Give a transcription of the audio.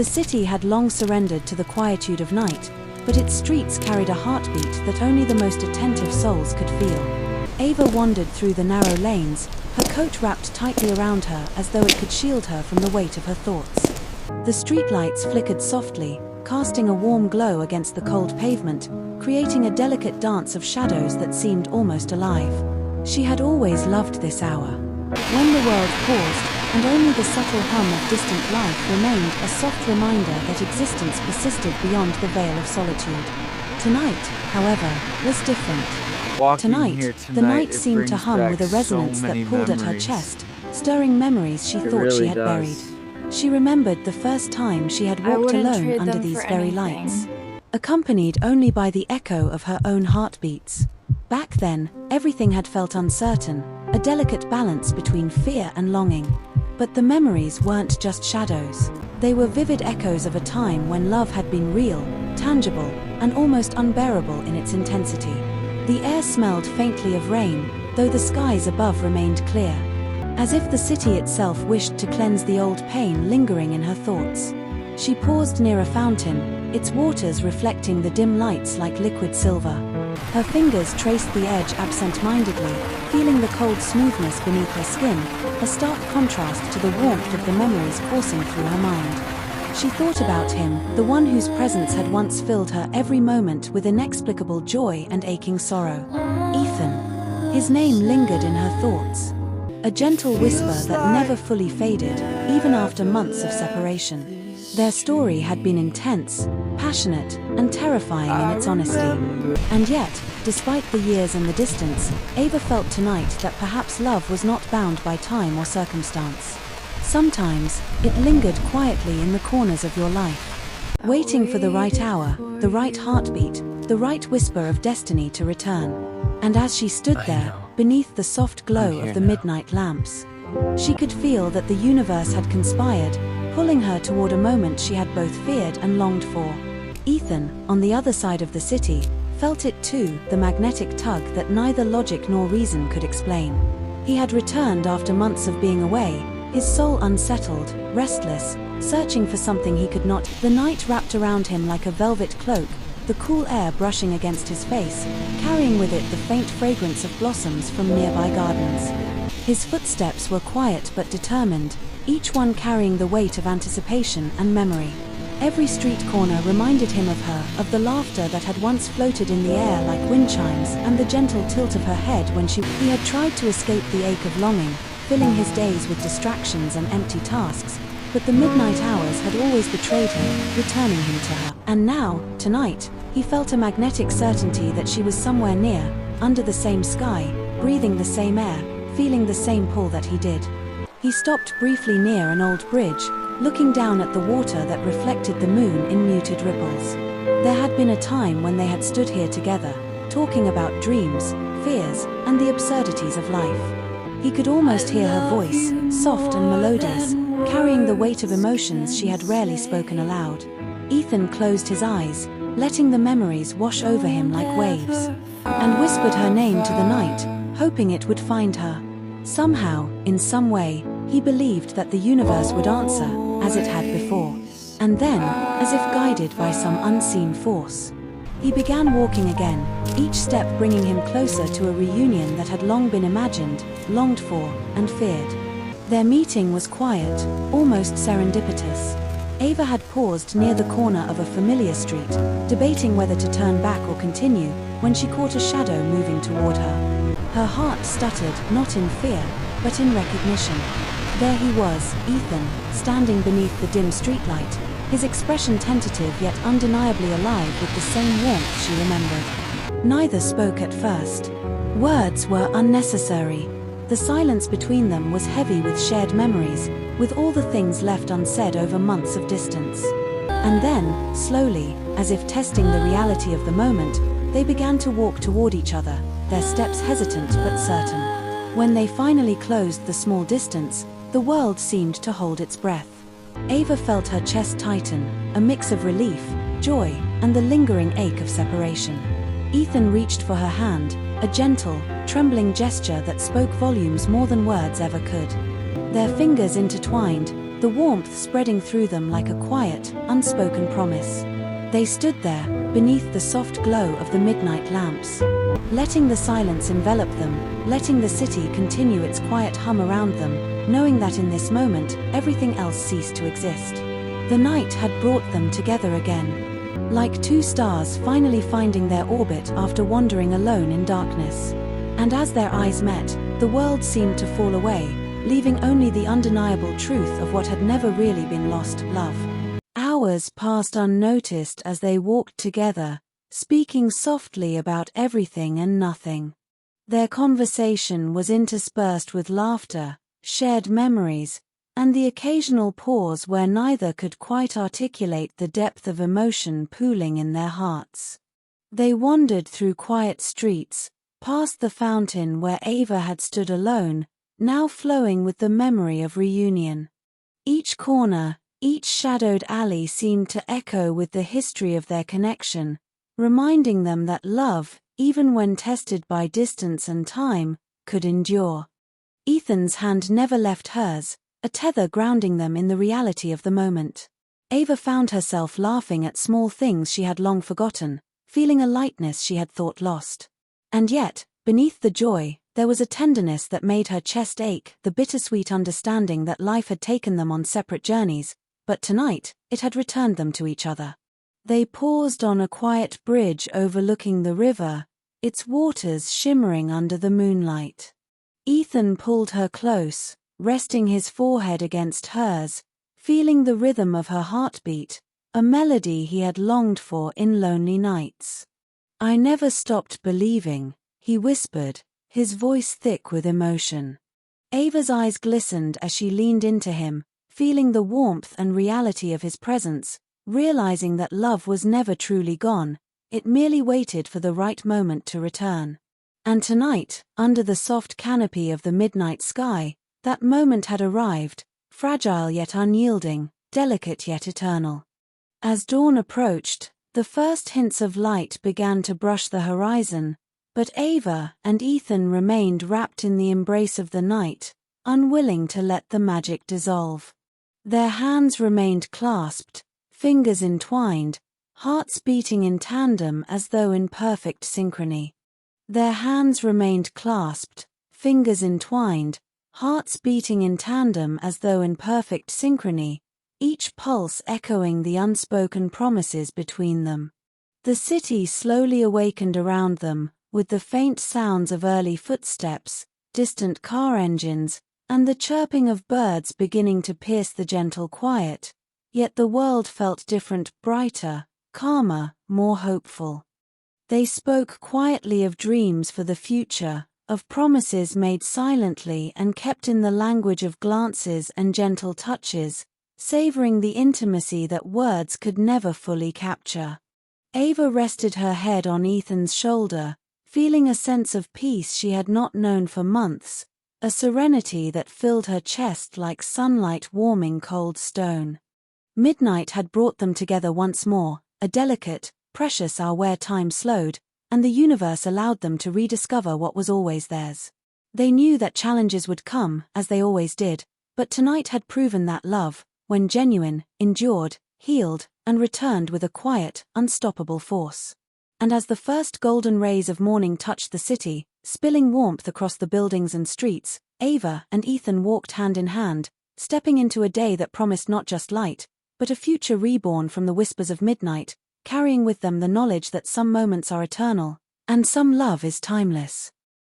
The city had long surrendered to the quietude of night, but its streets carried a heartbeat that only the most attentive souls could feel. Ava wandered through the narrow lanes, her coat wrapped tightly around her as though it could shield her from the weight of her thoughts. The streetlights flickered softly, casting a warm glow against the cold pavement, creating a delicate dance of shadows that seemed almost alive. She had always loved this hour. When the world paused, and only the subtle hum of distant life remained, a soft reminder that existence persisted beyond the veil of solitude. Tonight, however, was different. Tonight, the night seemed to hum with a resonance that pulled at her chest, stirring memories she thought she had buried. She remembered the first time she had walked alone under these very lights, accompanied only by the echo of her own heartbeats. Back then, everything had felt uncertain, a delicate balance between fear and longing. But the memories weren't just shadows. They were vivid echoes of a time when love had been real, tangible, and almost unbearable in its intensity. The air smelled faintly of rain, though the skies above remained clear, as if the city itself wished to cleanse the old pain lingering in her thoughts. She paused near a fountain, its waters reflecting the dim lights like liquid silver. Her fingers traced the edge absent-mindedly, feeling the cold smoothness beneath her skin, a stark contrast to the warmth of the memories coursing through her mind. She thought about him, the one whose presence had once filled her every moment with inexplicable joy and aching sorrow. Ethan. His name lingered in her thoughts. A gentle whisper that never fully faded, even after months of separation. Their story had been intense, passionate, and terrifying in its honesty. And yet, despite the years and the distance, Ava felt tonight that perhaps love was not bound by time or circumstance. Sometimes, it lingered quietly in the corners of your life, waiting for the right hour, the right heartbeat, the right whisper of destiny to return. And as she stood there, beneath the soft glow of the midnight lamps, she could feel that the universe had conspired, pulling her toward a moment she had both feared and longed for. Ethan, on the other side of the city, felt it too, the magnetic tug that neither logic nor reason could explain. He had returned after months of being away, his soul unsettled, restless, searching for something he could not. The night wrapped around him like a velvet cloak, the cool air brushing against his face, carrying with it the faint fragrance of blossoms from nearby gardens. His footsteps were quiet but determined, each one carrying the weight of anticipation and memory. Every street corner reminded him of her, of the laughter that had once floated in the air like wind chimes, and the gentle tilt of her head when he had tried to escape the ache of longing, filling his days with distractions and empty tasks, but the midnight hours had always betrayed him, returning him to her. And now, tonight, he felt a magnetic certainty that she was somewhere near, under the same sky, breathing the same air, feeling the same pull that he did. He stopped briefly near an old bridge, looking down at the water that reflected the moon in muted ripples. There had been a time when they had stood here together, talking about dreams, fears, and the absurdities of life. He could almost hear her voice, soft and melodious, carrying the weight of emotions she had rarely spoken aloud. Ethan closed his eyes, letting the memories wash over him like waves, and whispered her name to the night, hoping it would find her. Somehow, in some way, he believed that the universe would answer, as it had before. And then, as if guided by some unseen force, he began walking again, each step bringing him closer to a reunion that had long been imagined, longed for, and feared. Their meeting was quiet, almost serendipitous. Ava had paused near the corner of a familiar street, debating whether to turn back or continue, when she caught a shadow moving toward her. Her heart stuttered, not in fear, but in recognition. There he was, Ethan, standing beneath the dim streetlight, his expression tentative yet undeniably alive with the same warmth she remembered. Neither spoke at first. Words were unnecessary. The silence between them was heavy with shared memories, with all the things left unsaid over months of distance. And then, slowly, as if testing the reality of the moment, they began to walk toward each other, their steps hesitant but certain. When they finally closed the small distance, the world seemed to hold its breath. Ava felt her chest tighten, a mix of relief, joy, and the lingering ache of separation. Ethan reached for her hand, a gentle, trembling gesture that spoke volumes more than words ever could. Their fingers intertwined, the warmth spreading through them like a quiet, unspoken promise. They stood there, beneath the soft glow of the midnight lamps, letting the silence envelop them, letting the city continue its quiet hum around them, knowing that in this moment, everything else ceased to exist. The night had brought them together again, like two stars finally finding their orbit after wandering alone in darkness. And as their eyes met, the world seemed to fall away, leaving only the undeniable truth of what had never really been lost: love. Hours passed unnoticed as they walked together, speaking softly about everything and nothing. Their conversation was interspersed with laughter, shared memories, and the occasional pause where neither could quite articulate the depth of emotion pooling in their hearts. They wandered through quiet streets, past the fountain where Ava had stood alone, now flowing with the memory of reunion. Each corner, each shadowed alley seemed to echo with the history of their connection, reminding them that love, even when tested by distance and time, could endure. Ethan's hand never left hers, a tether grounding them in the reality of the moment. Ava found herself laughing at small things she had long forgotten, feeling a lightness she had thought lost. And yet, beneath the joy, there was a tenderness that made her chest ache, the bittersweet understanding that life had taken them on separate journeys, but tonight, it had returned them to each other. They paused on a quiet bridge overlooking the river, its waters shimmering under the moonlight. Ethan pulled her close, resting his forehead against hers, feeling the rhythm of her heartbeat, a melody he had longed for in lonely nights. "I never stopped believing," he whispered, his voice thick with emotion. Ava's eyes glistened as she leaned into him, feeling the warmth and reality of his presence, realizing that love was never truly gone, it merely waited for the right moment to return. And tonight, under the soft canopy of the midnight sky, that moment had arrived, fragile yet unyielding, delicate yet eternal. As dawn approached, the first hints of light began to brush the horizon, but Ava and Ethan remained wrapped in the embrace of the night, unwilling to let the magic dissolve. Their hands remained clasped, fingers entwined, hearts beating in tandem as though in perfect synchrony. Their hands remained clasped, fingers entwined, hearts beating in tandem as though in perfect synchrony, each pulse echoing the unspoken promises between them. The city slowly awakened around them, with the faint sounds of early footsteps, distant car engines, and the chirping of birds beginning to pierce the gentle quiet, yet the world felt different, brighter, calmer, more hopeful. They spoke quietly of dreams for the future, of promises made silently and kept in the language of glances and gentle touches, savoring the intimacy that words could never fully capture. Ava rested her head on Ethan's shoulder, feeling a sense of peace she had not known for months, a serenity that filled her chest like sunlight warming cold stone. Midnight had brought them together once more, a delicate, precious hour where time slowed, and the universe allowed them to rediscover what was always theirs. They knew that challenges would come, as they always did, but tonight had proven that love, when genuine, endured, healed, and returned with a quiet, unstoppable force. And as the first golden rays of morning touched the city, spilling warmth across the buildings and streets, Ava and Ethan walked hand in hand, stepping into a day that promised not just light, but a future reborn from the whispers of midnight, carrying with them the knowledge that some moments are eternal, and some love is timeless.